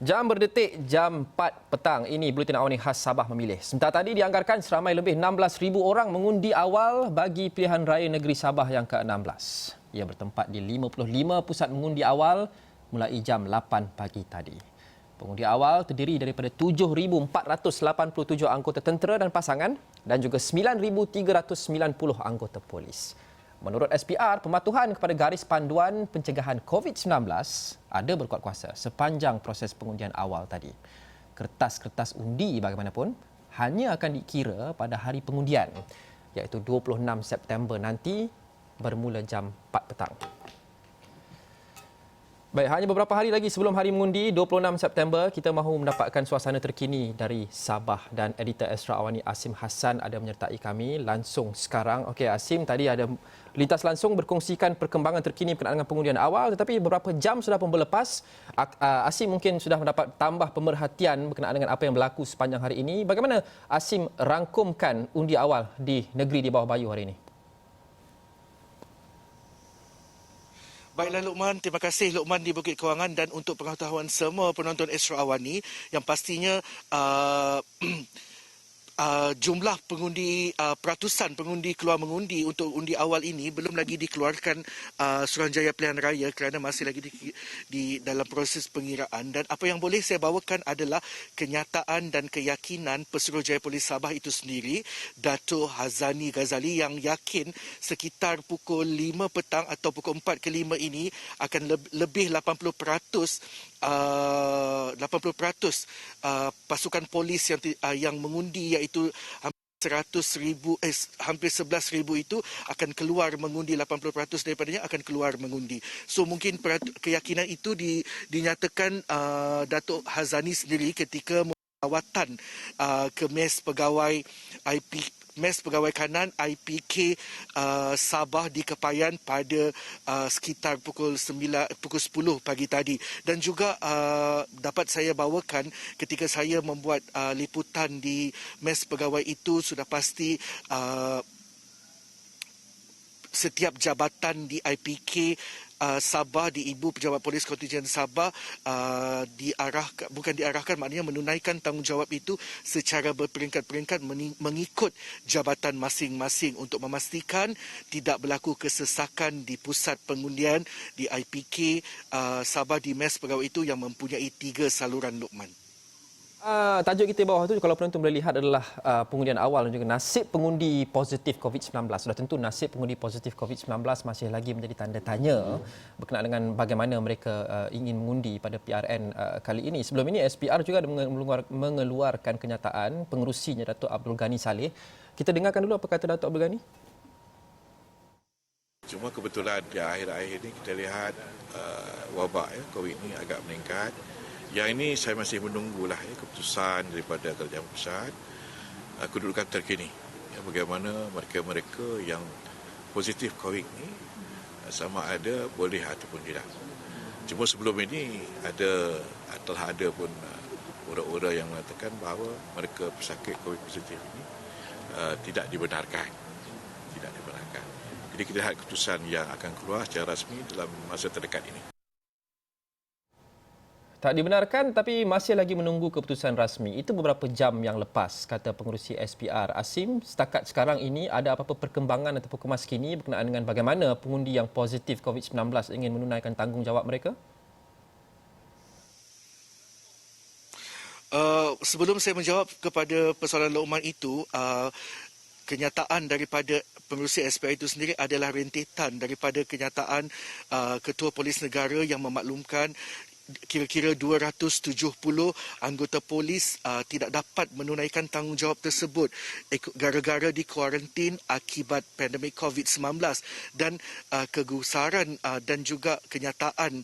Jam berdetik, jam 4 petang. Ini Buletin Awal Khas Sabah Memilih. Sementara tadi dianggarkan seramai lebih 16,000 orang mengundi awal bagi pilihan raya negeri Sabah yang ke-16. Ia bertempat di 55 pusat mengundi awal mulai jam 8 pagi tadi. Pengundi awal terdiri daripada 7,487 anggota tentera dan pasangan dan juga 9,390 anggota polis. Menurut SPR, pematuhan kepada garis panduan pencegahan COVID-19 ada berkuat kuasa sepanjang proses pengundian awal tadi. Kertas-kertas undi bagaimanapun hanya akan dikira pada hari pengundian, iaitu 26 September nanti bermula jam 4 petang. Baik, hanya beberapa hari lagi sebelum hari mengundi 26 September, kita mahu mendapatkan suasana terkini dari Sabah dan editor Astro Awani Asim Hassan ada menyertai kami langsung sekarang. Okey Asim, tadi ada lintas langsung berkongsikan perkembangan terkini berkenaan dengan pengundian awal, tetapi beberapa jam sudah pun berlepas. Asim mungkin sudah mendapat tambah pemerhatian berkenaan dengan apa yang berlaku sepanjang hari ini. Bagaimana Asim rangkumkan undi awal di negeri di bawah Bayu hari ini? Baiklah Luqman, terima kasih Luqman di Bukit Kewangan, dan untuk pengetahuan semua penonton Astro Awani yang pastinya jumlah pengundi, peratusan pengundi keluar mengundi untuk undi awal ini belum lagi dikeluarkan Suruhanjaya Pilihan Raya kerana masih lagi di dalam proses pengiraan. Dan apa yang boleh saya bawakan adalah kenyataan dan keyakinan Pesuruhjaya Polis Sabah itu sendiri, Datuk Hazani Ghazali, yang yakin sekitar pukul 5 petang atau pukul 4 ke 5 ini akan lebih 80% pasukan polis yang mengundi, iaitu hampir 11,000 itu akan keluar mengundi, 80% daripadanya akan keluar mengundi. So mungkin keyakinan itu dinyatakan Datuk Hazani sendiri ketika lawatan ke Mes Pegawai Kanan IPK Sabah di Kepayan pada sekitar pukul 10 pagi tadi. Dan juga dapat saya bawakan ketika saya membuat liputan di Mes Pegawai itu, sudah pasti setiap jabatan di IPK Sabah, di Ibu Pejabat Polis Kontingen Sabah diarahkan, maknanya menunaikan tanggungjawab itu secara berperingkat-peringkat mengikut jabatan masing-masing untuk memastikan tidak berlaku kesesakan di pusat pengundian di IPK Sabah di Mes Pegawai itu yang mempunyai 3 saluran, Luqman. Tajuk kita bawah tu, kalau penonton boleh lihat, adalah pengundian awal dan juga nasib pengundi positif COVID-19. Sudah tentu nasib pengundi positif COVID-19 masih lagi menjadi tanda tanya berkenaan dengan bagaimana mereka ingin mengundi pada PRN kali ini. Sebelum ini SPR juga mengeluarkan kenyataan pengerusinya Datuk Abdul Ghani Saleh. Kita dengarkan dulu apa kata Datuk Abdul Ghani. Cuma kebetulan di akhir-akhir ini kita lihat wabak COVID ini agak meningkat. Yang ini saya masih menunggulah keputusan daripada kerajaan pusat, kedudukan terkini. Bagaimana mereka-mereka yang positif COVID ini sama ada boleh ataupun tidak. Cuma sebelum ini telah ada pun ura-ura yang mengatakan bahawa mereka pesakit COVID positif ini tidak dibenarkan. Jadi kita lihat keputusan yang akan keluar secara rasmi dalam masa terdekat ini. Tak dibenarkan tapi masih lagi menunggu keputusan rasmi. Itu beberapa jam yang lepas, kata pengerusi SPR. Asim, setakat sekarang ini ada apa-apa perkembangan ataupun kemas kini berkenaan dengan bagaimana pengundi yang positif COVID-19 ingin menunaikan tanggungjawab mereka? Sebelum saya menjawab kepada persoalan Luqman itu, kenyataan daripada pengerusi SPR itu sendiri adalah rentetan daripada kenyataan Ketua Polis Negara yang memaklumkan kira-kira 270 anggota polis tidak dapat menunaikan tanggungjawab tersebut gara-gara dikuarantin akibat pandemik COVID-19, dan kegusaran dan juga kenyataan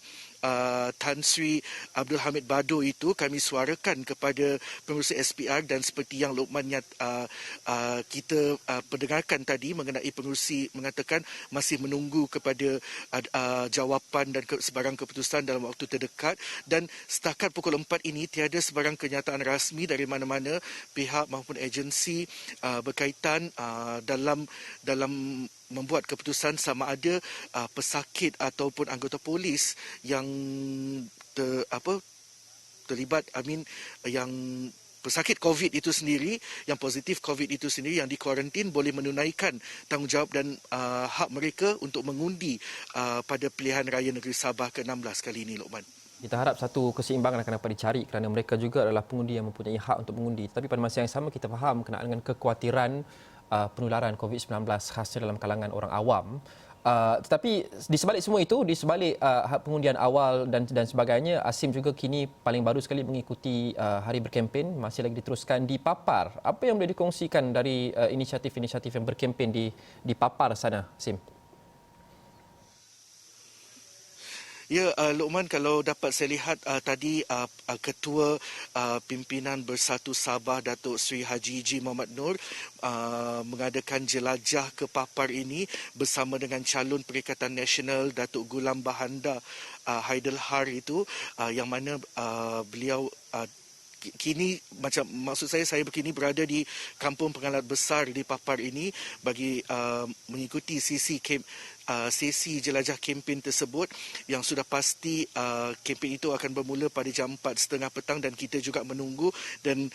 Tan Sri Abdul Hamid Bado itu kami suarakan kepada pengerusi SPR, dan seperti yang Luqman kita pendengarkan tadi mengenai pengerusi mengatakan masih menunggu kepada jawapan dan sebarang keputusan dalam waktu terdekat. Dan setakat pukul 4 ini tiada sebarang kenyataan rasmi dari mana-mana pihak maupun agensi berkaitan dalam membuat keputusan sama ada pesakit ataupun anggota polis yang terlibat, yang pesakit COVID itu sendiri, yang positif COVID itu sendiri, yang dikuarantin boleh menunaikan tanggungjawab dan hak mereka untuk mengundi pada pilihan raya negeri Sabah ke-16 kali ini, Lokman. Kita harap satu keseimbangan akan dapat dicari kerana mereka juga adalah pengundi yang mempunyai hak untuk mengundi. Tapi pada masa yang sama kita faham kenaan dengan kekhawatiran penularan COVID-19 khasnya dalam kalangan orang awam. Tetapi di sebalik semua itu, di sebalik pengundian awal dan sebagainya, Asim juga kini paling baru sekali mengikuti hari berkempen, masih lagi diteruskan di Papar. Apa yang boleh dikongsikan dari inisiatif-inisiatif yang berkempen di Papar sana, Asim? Ya, Lokman, kalau dapat saya lihat tadi Ketua Pimpinan Bersatu Sabah Datuk Seri Haji G. Muhammad Nur mengadakan jelajah ke Papar ini bersama dengan calon Perikatan Nasional Datuk Gulam Bahanda Haidelhar itu, yang mana beliau kini, maksud saya kini berada di kampung pengalat besar di Papar ini bagi mengikuti sesi jelajah kempen tersebut, yang sudah pasti kempen itu akan bermula pada jam 4.30 petang dan kita juga menunggu, dan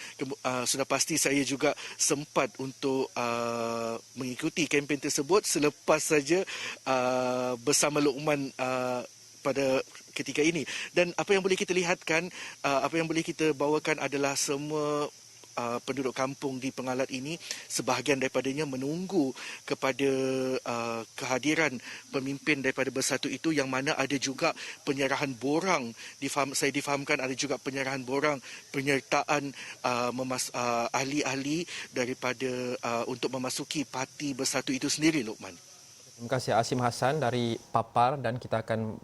sudah pasti saya juga sempat untuk mengikuti kempen tersebut selepas saja bersama Lokman pada ketika ini. Dan apa yang boleh kita lihatkan, apa yang boleh kita bawakan adalah semua penduduk kampung di Pengalat ini, sebahagian daripadanya menunggu kepada kehadiran pemimpin daripada Bersatu itu, yang mana ada juga penyerahan borang. Saya difahamkan ada juga penyerahan borang penyertaan ahli-ahli daripada untuk memasuki parti Bersatu itu sendiri, Lokman. Terima kasih Asim Hassan dari Papar, dan kita akan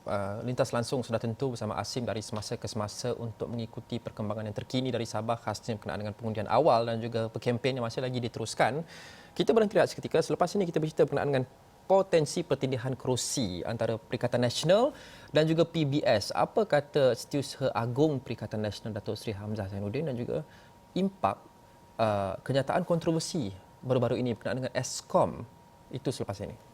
lintas langsung sudah tentu bersama Asim dari semasa ke semasa untuk mengikuti perkembangan yang terkini dari Sabah khasnya berkenaan dengan pengundian awal dan juga perkempen yang masih lagi diteruskan. Kita berhenti rehat seketika. Selepas ini kita bercerita berkenaan dengan potensi pertindihan kerusi antara Perikatan Nasional dan juga PBS. Apa kata Setiausaha Agung Perikatan Nasional Datuk Seri Hamzah Zainuddin, dan juga impak kenyataan kontroversi baru-baru ini berkenaan dengan Eskom. Itu selepas ini.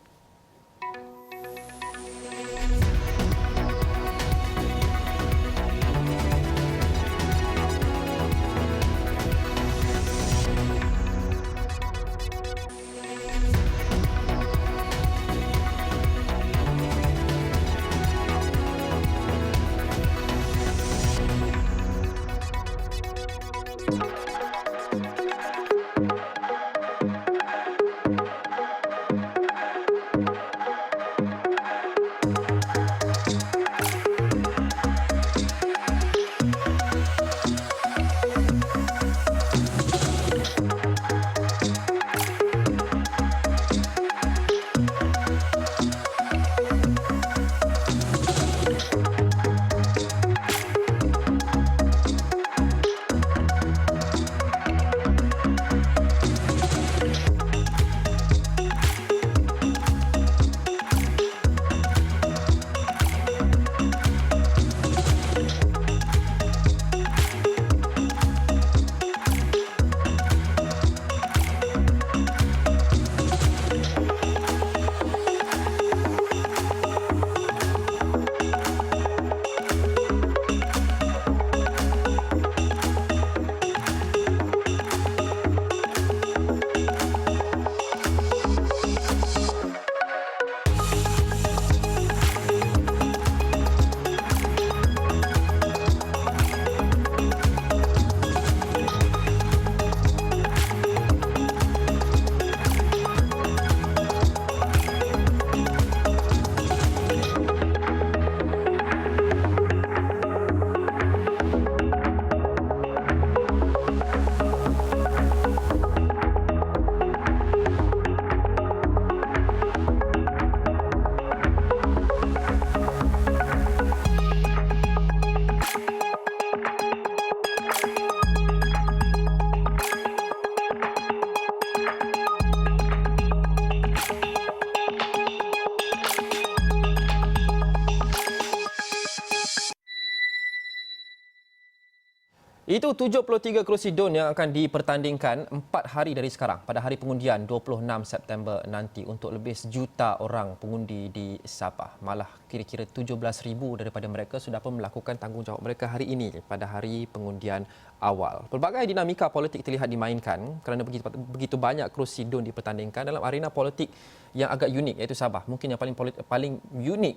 Itu 73 kerusi DUN yang akan dipertandingkan 4 hari dari sekarang pada hari pengundian 26 September nanti untuk lebih sejuta orang pengundi di Sabah. Malah kira-kira 17,000 daripada mereka sudah pun melakukan tanggungjawab mereka hari ini pada hari pengundian awal. Pelbagai dinamika politik terlihat dimainkan kerana begitu banyak kerusi DUN dipertandingkan dalam arena politik yang agak unik iaitu Sabah. Mungkin yang paling unik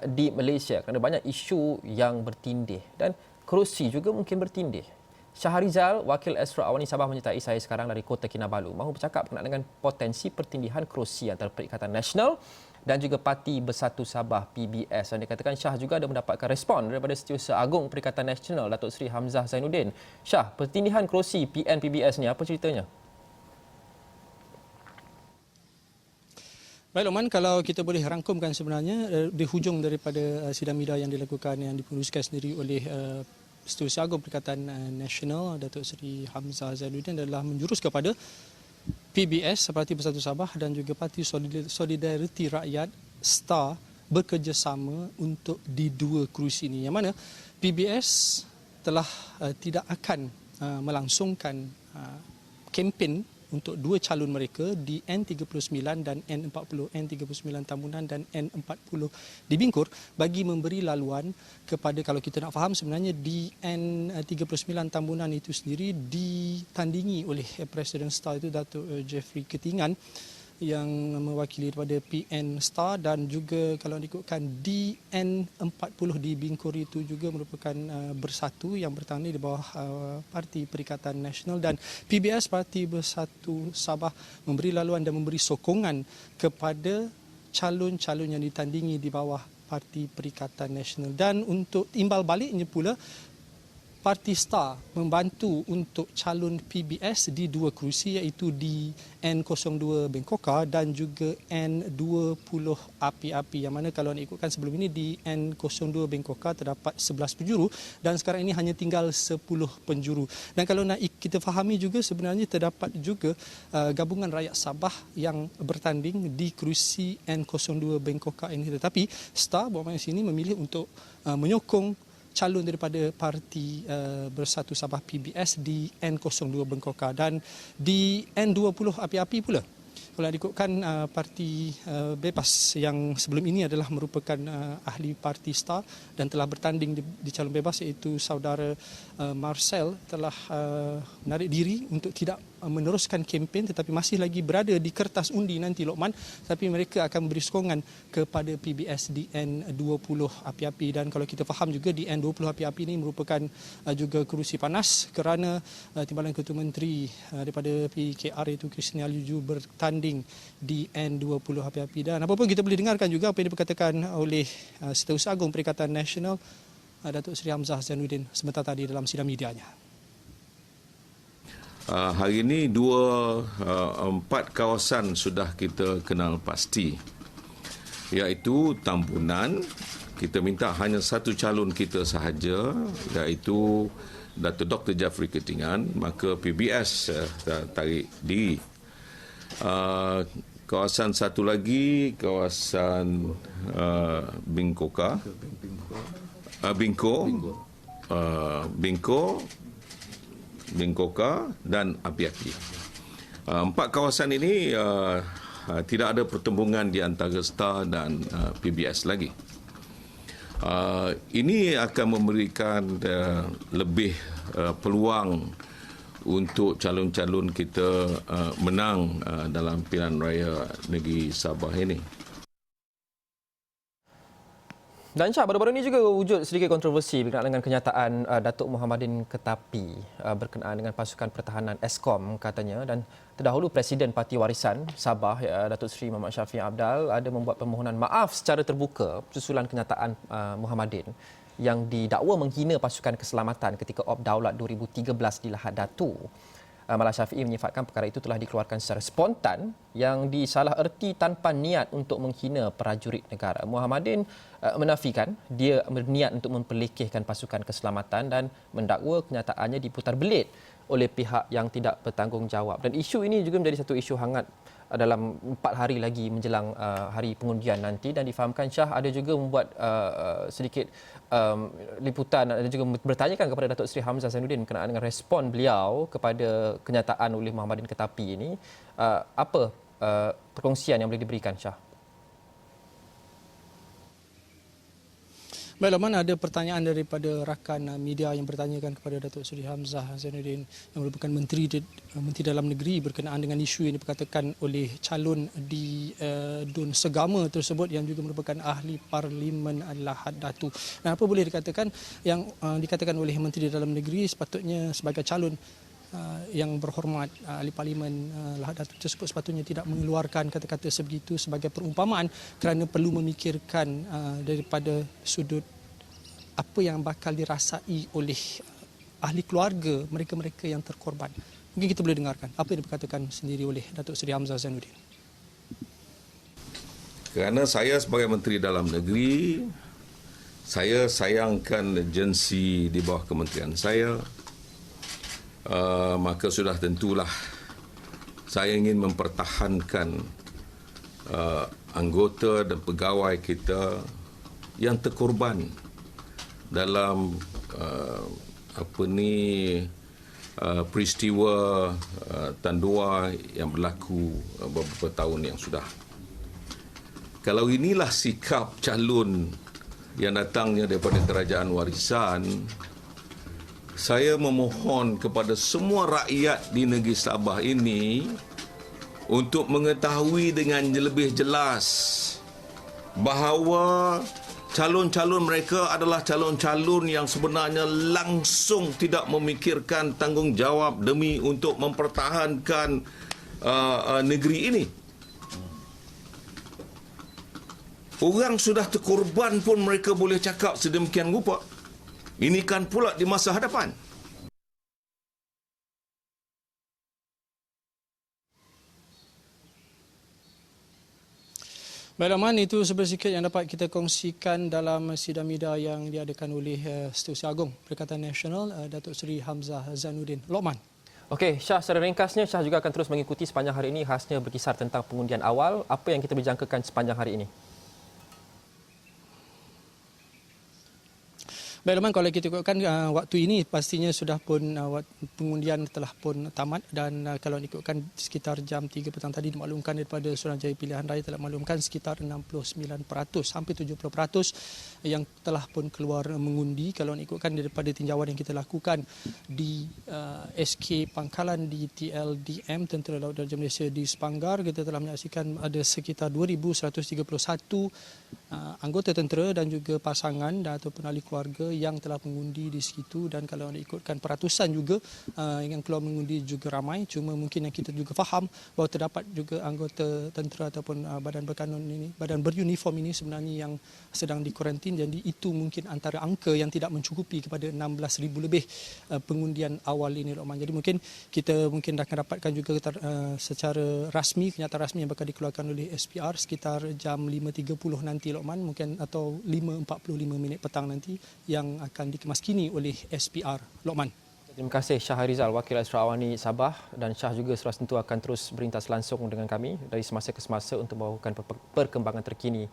di Malaysia kerana banyak isu yang bertindih dan kerusi juga mungkin bertindih. Syahrizal, Wakil Esra Awani Sabah menyertai saya sekarang dari Kota Kinabalu. Mahu bercakap berkenaan dengan potensi pertindihan kerusi antara Perikatan Nasional dan juga Parti Bersatu Sabah PBS. Dan dikatakan Syah juga ada mendapatkan respon daripada Setiausaha Agung Perikatan Nasional Datuk Seri Hamzah Zainuddin. Syah, pertindihan kerusi PN PBS ni apa ceritanya? Baik Lokman, kalau kita boleh rangkumkan sebenarnya di hujung daripada sidang media yang dilakukan yang diputuskan sendiri oleh Setiausaha Agung Perikatan Nasional Datuk Seri Hamzah Zainuddin adalah menjurus kepada PBS, Parti Bersatu Sabah dan juga Parti Solidariti Rakyat STAR bekerjasama untuk di dua kerusi ini. Yang mana PBS telah tidak akan melangsungkan kempen untuk dua calon mereka di N39 dan N40, N39 Tambunan dan N40 di Bingkur bagi memberi laluan kepada, kalau kita nak faham sebenarnya di N39 Tambunan itu sendiri ditandingi oleh Presiden STAR itu Datuk Jeffrey Ketingan yang mewakili daripada PN STAR, dan juga kalau diikutkan di N40 di Bingkur itu juga merupakan bersatu yang bertanding di bawah Parti Perikatan Nasional, dan PBS Parti Bersatu Sabah memberi laluan dan memberi sokongan kepada calon-calon yang ditandingi di bawah Parti Perikatan Nasional. Dan untuk imbal baliknya pula, Parti STAR membantu untuk calon PBS di dua kerusi iaitu di N02 Bengkoka dan juga N20 Api-Api, yang mana kalau nak ikutkan sebelum ini di N02 Bengkoka terdapat 11 penjuru dan sekarang ini hanya tinggal 10 penjuru. Dan kalau nak kita fahami juga sebenarnya terdapat juga gabungan rakyat Sabah yang bertanding di kerusi N02 Bengkoka ini, tetapi STAR buat masa ini memilih untuk menyokong calon daripada Parti Bersatu Sabah PBS di N02 Bengkoka. Dan di N20 Api-Api pula, kalau diikutkan Parti Bebas yang sebelum ini adalah merupakan ahli Parti STAR dan telah bertanding di calon bebas iaitu saudara Marcel telah menarik diri untuk tidak meneruskan kempen tetapi masih lagi berada di kertas undi nanti Lokman, tapi mereka akan memberi sokongan kepada PBS di N20 Api-Api. Dan kalau kita faham juga di N20 Api-Api ini merupakan juga kerusi panas kerana Timbalan Ketua Menteri daripada PKR iaitu Christine Aliuju bertanding di N20 Api-Api. Dan apapun kita boleh dengarkan juga apa yang diperkatakan oleh Setiausaha Agung Perikatan Nasional Datuk Seri Hamzah Zainuddin sebentar tadi dalam sidang medianya. Hari ini empat kawasan sudah kita kenal pasti, iaitu Tambunan. Kita minta hanya satu calon kita sahaja, iaitu Datuk Dr. Jeffrey Ketingan, maka PBS tarik diri. Kawasan satu lagi, kawasan Bingkoka, Bingkoka dan Api-Api. Empat kawasan ini tidak ada pertembungan di antara STAR dan PBS lagi. Ini akan memberikan lebih peluang untuk calon-calon kita menang dalam pilihan raya negeri Sabah ini. Dan Syah, baru-baru ini juga wujud sedikit kontroversi berkenaan dengan kenyataan Datuk Muhammadin Ketapi berkenaan dengan pasukan pertahanan Eskom katanya, dan terdahulu Presiden Parti Warisan Sabah Datuk Seri Muhammad Syafiq Abdal ada membuat permohonan maaf secara terbuka susulan kenyataan Muhammadin yang didakwa menghina pasukan keselamatan ketika Op Daulat 2013 di Lahad Datu. Malah Syafiee menyifatkan perkara itu telah dikeluarkan secara spontan yang disalah erti tanpa niat untuk menghina prajurit negara. Muhammadin menafikan dia berniat untuk memperlekehkan pasukan keselamatan dan mendakwa kenyataannya diputar belit oleh pihak yang tidak bertanggungjawab. Dan isu ini juga menjadi satu isu hangat dalam 4 hari lagi menjelang hari pengundian nanti, dan difahamkan Shah ada juga membuat sedikit liputan dan juga bertanyakan kepada Datuk Seri Hamzah Zainuddin berkenaan dengan respon beliau kepada kenyataan oleh Muhammadin Ketapi ini. Apa perkongsian yang boleh diberikan, Shah? Baik, Lokman, ada pertanyaan daripada rakan media yang bertanyakan kepada Datuk Seri Hamzah Zainuddin yang merupakan Menteri Dalam Negeri berkenaan dengan isu yang diperkatakan oleh calon di Dun Segama tersebut yang juga merupakan ahli parlimen adalah Had Datu. Dan apa boleh dikatakan yang dikatakan oleh Menteri Dalam Negeri sepatutnya sebagai calon yang berhormat ahli parlimen Lahad Datu tersebut sepatutnya tidak mengeluarkan kata-kata sebegitu sebagai perumpamaan kerana perlu memikirkan daripada sudut apa yang bakal dirasai oleh ahli keluarga mereka-mereka yang terkorban. Mungkin kita boleh dengarkan apa yang diperkatakan sendiri oleh Datuk Seri Hamzah Zainuddin. Kerana saya sebagai Menteri Dalam Negeri, saya sayangkan agensi di bawah kementerian saya, maka sudah tentulah saya ingin mempertahankan anggota dan pegawai kita yang terkorban dalam peristiwa tandua yang berlaku beberapa tahun yang sudah. Kalau inilah sikap calon yang datangnya daripada kerajaan warisan, saya memohon kepada semua rakyat di negeri Sabah ini untuk mengetahui dengan lebih jelas bahawa calon-calon mereka adalah calon-calon yang sebenarnya langsung tidak memikirkan tanggungjawab demi untuk mempertahankan negeri ini. Orang sudah terkorban pun mereka boleh cakap sedemikian rupa. Ini kan pula di masa hadapan. Baik, Rahman, itu sebersikit yang dapat kita kongsikan dalam sidang media yang diadakan oleh Setiausaha Agong Perikatan Nasional Datuk Seri Hamzah Zainuddin. Lokman. Okey, Shah, secara ringkasnya Shah juga akan terus mengikuti sepanjang hari ini, khasnya berkisar tentang pengundian awal. Apa yang kita berjangkakan sepanjang hari ini? Baik, Rahman, kalau kita ikutkan waktu ini pastinya sudah pun pengundian telah pun tamat, dan kalau ikutkan sekitar jam 3 petang tadi dimaklumkan daripada Suruhanjaya Pilihan Raya telah maklumkan sekitar 69%, hampir 70% yang telah pun keluar mengundi. Kalau ikutkan daripada tinjauan yang kita lakukan di SK Pangkalan di TLDM, Tentera Laut Daraja Malaysia di Sepanggar, kita telah menyaksikan ada sekitar 2,131 anggota tentera dan juga pasangan ataupun ahli keluarga yang telah mengundi di situ. Dan kalau ikutkan peratusan juga yang keluar mengundi juga ramai, cuma mungkin yang kita juga faham bahawa terdapat juga anggota tentera ataupun badan berkanun ini, badan beruniform ini sebenarnya yang sedang dikuarantin. Jadi itu mungkin antara angka yang tidak mencukupi kepada 16,000 lebih pengundian awal ini, Lokman. Jadi mungkin kita akan dapatkan juga secara rasmi, kenyataan rasmi yang bakal dikeluarkan oleh SPR sekitar jam 5.30 nanti, Lokman, mungkin, atau 5.45 petang nanti, yang akan dikemaskini oleh SPR. Lokman. Terima kasih Shah Harizal, Wakil Asrawani Sabah, dan Shah juga sudah tentu akan terus berintas langsung dengan kami dari semasa ke semasa untuk membawakan perkembangan terkini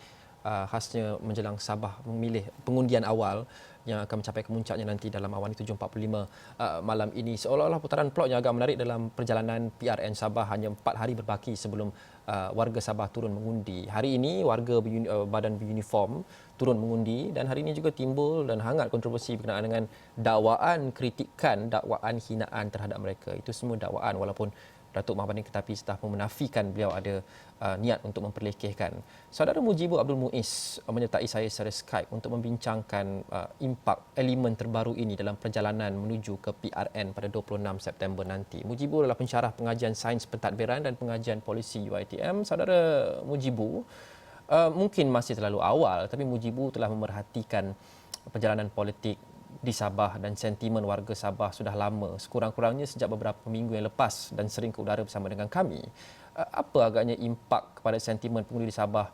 khasnya menjelang Sabah memilih pengundian awal yang akan mencapai kemuncaknya nanti dalam Awani 7.45 malam ini. Seolah-olah putaran plot yang agak menarik dalam perjalanan PRN Sabah, hanya 4 hari berbaki sebelum warga Sabah turun mengundi. Hari ini warga badan beruniform turun mengundi, dan hari ini juga timbul dan hangat kontroversi berkenaan dengan dakwaan kritikan, dakwaan hinaan terhadap mereka. Itu semua dakwaan, walaupun Datuk Muhammadin Ketapi telah menafikan beliau ada niat untuk memperlekehkan. Saudara Mujibur Abdul Muiz menyertai saya secara Skype untuk membincangkan impak elemen terbaru ini dalam perjalanan menuju ke PRN pada 26 September nanti. Mujibur adalah pensyarah pengajian sains pentadbiran dan pengajian polisi UiTM. Saudara Mujibur, mungkin masih terlalu awal, tapi Mujibur telah memerhatikan perjalanan politik di Sabah dan sentimen warga Sabah sudah lama, sekurang-kurangnya sejak beberapa minggu yang lepas, dan sering ke udara bersama dengan kami. Apa agaknya impak kepada sentimen pengundi di Sabah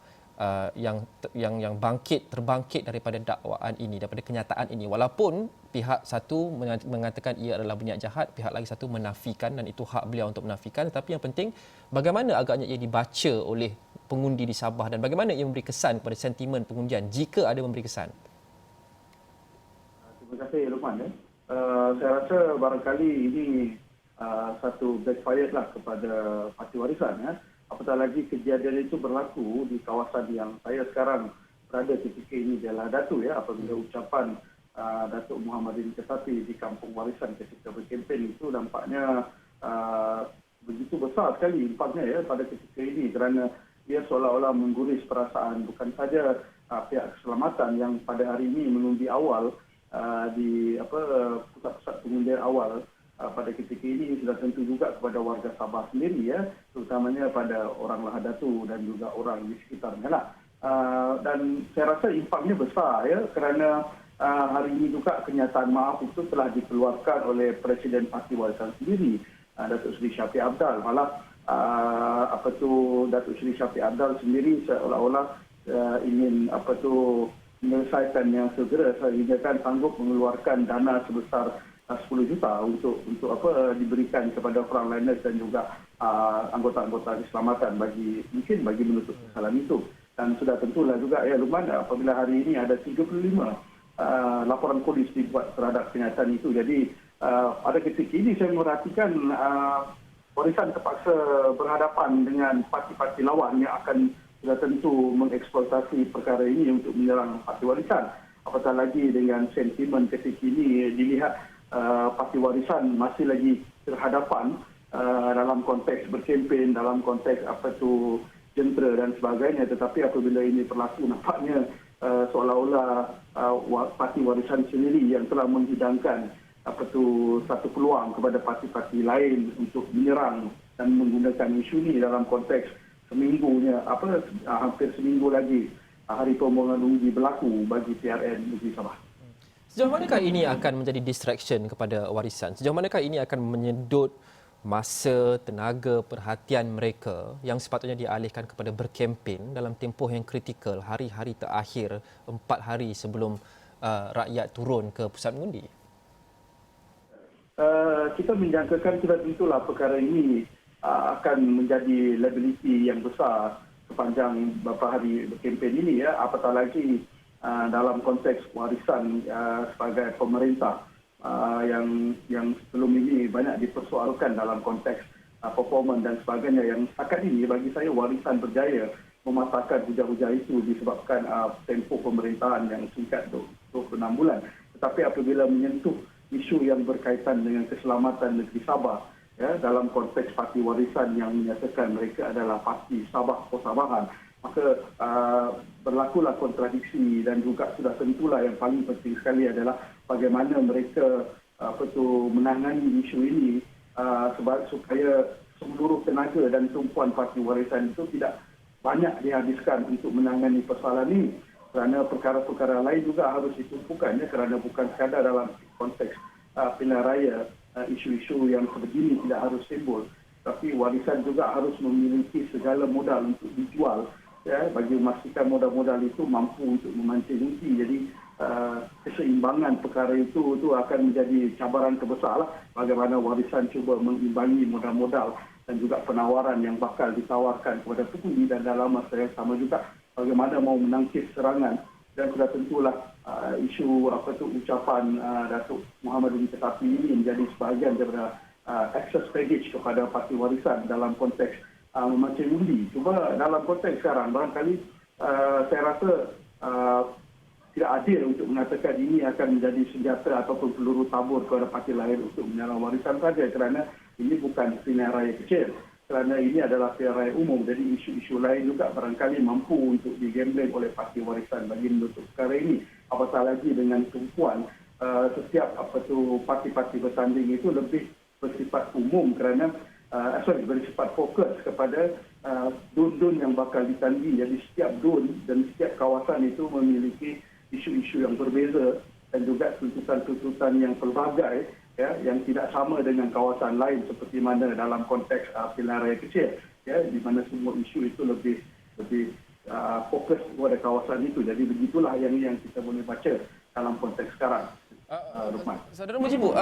yang terbangkit daripada dakwaan ini, daripada kenyataan ini, walaupun pihak satu mengatakan ia adalah berniat jahat, pihak lagi satu menafikan, dan itu hak beliau untuk menafikan. Tetapi yang penting bagaimana agaknya ia dibaca oleh pengundi di Sabah dan bagaimana ia memberi kesan kepada sentimen pengundian jika ada memberi kesan. Terima kasih Luqman. Saya rasa barangkali ini satu backfire lah kepada parti warisan. Apatah lagi kejadian itu berlaku di kawasan yang saya sekarang berada ketika ini adalah Datuk, apabila ucapan Datuk Muhammadin Ketapi di Kampung Warisan ketika berkempen itu nampaknya begitu besar sekali impaknya pada ketika ini, kerana dia seolah-olah mengguris perasaan bukan saja pihak keselamatan yang pada hari ini mengundi awal di pusat-pusat pengundian awal pada ketika ini, sudah tentu juga kepada warga Sabah sendiri, terutamanya pada orang Lahadatu dan juga orang di sekitarnya lah. Dan saya rasa impaknya besar, kerana hari ini juga kenyataan maaf itu telah dikeluarkan oleh Presiden Parti Warisan sendiri, Datuk Seri Shafie Apdal. Malah Datuk Seri Shafie Apdal sendiri seolah-olah ingin menyelesaikan yang segera, sehingga kan sanggup mengeluarkan dana sebesar 10 juta untuk diberikan kepada frontliners dan juga anggota-anggota keselamatan bagi menutup kesalahan itu. Dan sudah tentulah juga Luqman, apabila hari ini ada 35 laporan polis dibuat terhadap kenyataan itu. Jadi pada ketika ini saya merhatikan warisan terpaksa berhadapan dengan parti-parti lawan yang akan sudah tentu mengeksploitasi perkara ini untuk menyerang parti warisan. Apatah lagi dengan sentimen ketika ini dilihat parti warisan masih lagi terhadapan dalam konteks berkempen, dalam konteks jentera dan sebagainya. Tetapi apabila ini berlaku, nampaknya seolah-olah parti warisan sendiri yang telah menghidangkan satu peluang kepada parti-parti lain untuk menyerang dan menggunakan isu ini dalam konteks hampir seminggu lagi Hari Permohonan Undi berlaku bagi PRN Negeri Sabah. Sejauh manakah ini akan menjadi distraction kepada warisan? Sejauh manakah ini akan menyedot masa, tenaga, perhatian mereka yang sepatutnya dialihkan kepada berkempen dalam tempoh yang kritikal, hari-hari terakhir, 4 hari sebelum rakyat turun ke pusat mengundi? Kita menjangkakan sudah tentulah perkara ini akan menjadi liability yang besar sepanjang beberapa hari berkempen ini, apatah lagi dalam konteks warisan sebagai pemerintah yang sebelum ini banyak dipersoalkan dalam konteks performan dan sebagainya, yang setakat ini bagi saya warisan berjaya mematahkan hujah-hujah itu disebabkan tempoh pemerintahan yang singkat 26 bulan. Tetapi apabila menyentuh isu yang berkaitan dengan keselamatan negeri Sabah, dalam konteks parti warisan yang menyatakan mereka adalah parti Sabah Persabahan, maka berlakulah kontradiksi, dan juga sudah tentulah yang paling penting sekali adalah bagaimana mereka menangani isu ini supaya seluruh tenaga dan tumpuan parti warisan itu tidak banyak dihabiskan untuk menangani persoalan ini, kerana perkara-perkara lain juga harus ditumpukan, kerana bukan sekadar dalam konteks pilihan raya isu-isu yang sebegini tidak harus timbul, tapi warisan juga harus memiliki segala modal untuk dijual, bagi memastikan modal-modal itu mampu untuk memancing unti. Jadi keseimbangan perkara itu akan menjadi cabaran terbesar bagaimana warisan cuba mengimbangi modal-modal dan juga penawaran yang bakal ditawarkan kepada pengundi, dan dalam masa yang sama juga bagaimana mau menangkis serangan. Dan sudah tentulah isu ucapan Datuk Muhammadin Ketapi ini menjadi sebahagian daripada access package kepada parti warisan dalam konteks memancing undi. Cuba dalam konteks sekarang barangkali saya rasa tidak adil untuk mengatakan ini akan menjadi senjata ataupun peluru tabur kepada parti lain untuk menyerang warisan saja, kerana ini bukan pilihan raya kecil, kerana ini adalah pilihan raya umum. Jadi isu-isu lain juga barangkali mampu untuk digembleng oleh parti warisan bagi menutup perkara ini. Apatah lagi dengan tumpuan setiap parti-parti bertanding itu lebih bersifat umum, kerana bersifat fokus kepada dun-dun yang bakal ditanding. Jadi setiap dun dan setiap kawasan itu memiliki isu-isu yang berbeza dan juga tuntutan-tuntutan yang pelbagai, yang tidak sama dengan kawasan lain seperti mana dalam konteks pilihan raya kecil, di mana semua isu itu lebih fokus kepada kawasan itu. Jadi begitulah yang kita boleh baca dalam konteks sekarang. Rukman. Saudara Mujibu,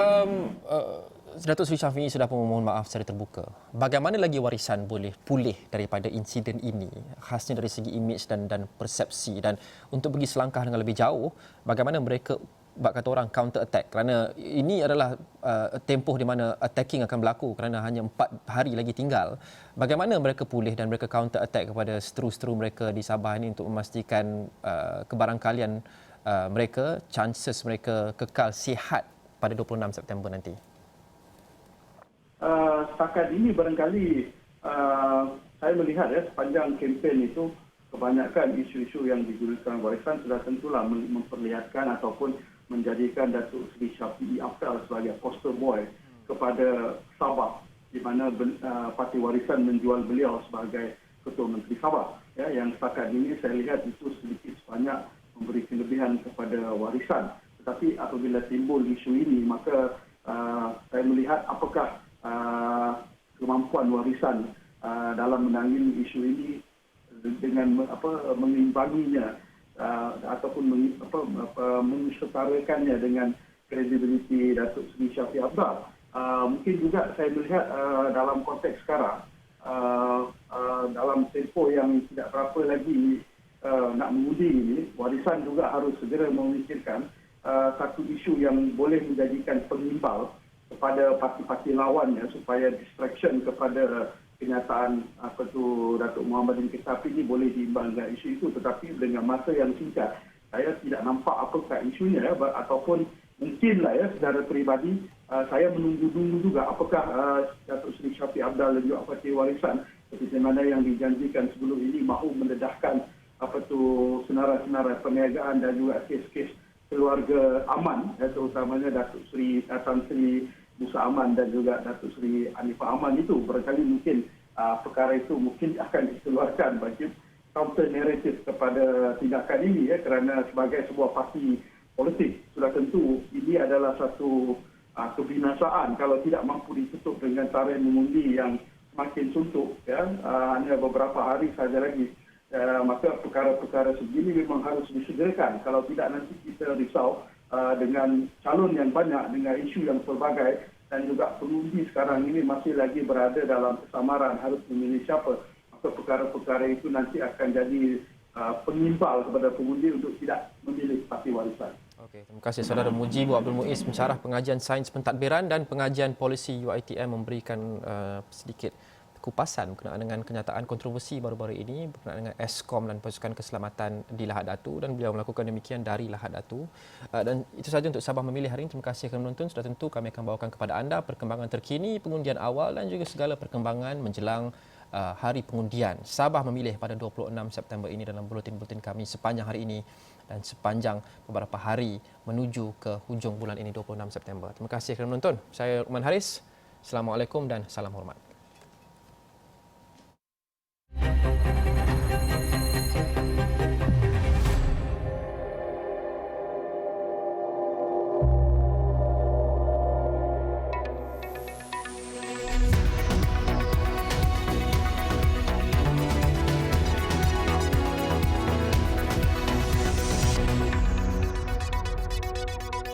Datuk Seri Syafiee sudah pun memohon maaf secara terbuka. Bagaimana lagi warisan boleh pulih daripada insiden ini, khasnya dari segi imej dan persepsi, dan untuk pergi selangkah dengan lebih jauh, bagaimana mereka bak kata orang counter attack, kerana ini adalah tempoh di mana attacking akan berlaku kerana hanya 4 hari lagi tinggal. Bagaimana mereka pulih dan mereka counter attack kepada seteru-seteru mereka di Sabah ini untuk memastikan kebarangkalian mereka, chances mereka kekal sihat pada 26 September nanti? Setakat ini barangkali saya melihat sepanjang kempen itu kebanyakan isu-isu yang digunakan warisan sudah tentulah memperlihatkan ataupun menjadikan Datuk Seri Syafiee Aptel sebagai poster boy kepada Sabah, di mana Parti Warisan menjual beliau sebagai Ketua Menteri Sabah. Ya, yang setakat ini saya lihat itu sedikit sebanyak memberi kelebihan kepada warisan. Tetapi apabila timbul isu ini, maka saya melihat apakah kemampuan warisan dalam menangani isu ini dengan mengimbanginya ataupun mensetarakannya dengan kredibiliti Datuk Seri Syafiee Aptel. Mungkin juga saya melihat dalam konteks sekarang, dalam tempoh yang tidak berapa lagi nak mengundi ini, warisan juga harus segera memikirkan satu isu yang boleh menjadikan pengimbal kepada parti-parti lawannya supaya distraction kepada kenyataan Datuk Muhammadin Ketapi ini boleh diimbangkan isu itu. Tetapi dengan masa yang singkat, saya tidak nampak apakah isunya ataupun mungkinlah secara peribadi saya menunggu-nunggu juga apakah Datuk Seri Syafiee Aptel dan juga Parti Warisan seperti mana yang dijanjikan sebelum ini mahu mendedahkan senarai-senarai perniagaan dan juga kes-kes keluarga aman, terutamanya Datuk Seri Tan Sri Musa Aman dan juga Datuk Seri Anifah Aman itu. Barangkali mungkin perkara itu mungkin akan dikeluarkan bagi counter narrative kepada tindakan ini kerana sebagai sebuah parti politik sudah tentu ini adalah satu kebinasaan kalau tidak mampu ditutup dengan cara mengundi yang semakin suntuk hanya beberapa hari saja lagi. Maka perkara-perkara sebegini memang harus disegerakan. Kalau tidak nanti kita risau dengan calon yang banyak, dengan isu yang pelbagai, dan juga pengundi sekarang ini masih lagi berada dalam kesamaran harus memilih siapa. Maka perkara-perkara itu nanti akan jadi pengimbal kepada pengundi untuk tidak memilih parti warisan. Okey, terima kasih Saudara Mujibu Abdul Muiz, pensyarah pengajian sains pentadbiran dan pengajian polisi UiTM, memberikan sedikit kupasan berkenaan dengan kenyataan kontroversi baru-baru ini berkenaan dengan Eskom dan pasukan keselamatan di Lahad Datu, dan beliau melakukan demikian dari Lahad Datu. Dan itu sahaja untuk Sabah Memilih hari ini. Terima kasih kerana menonton. Sudah tentu kami akan bawakan kepada anda perkembangan terkini, pengundian awal dan juga segala perkembangan menjelang hari pengundian Sabah Memilih pada 26 September ini dalam buletin-buletin kami sepanjang hari ini dan sepanjang beberapa hari menuju ke hujung bulan ini 26 September. Terima kasih kerana menonton. Saya Rukman Haris. Assalamualaikum dan salam hormat.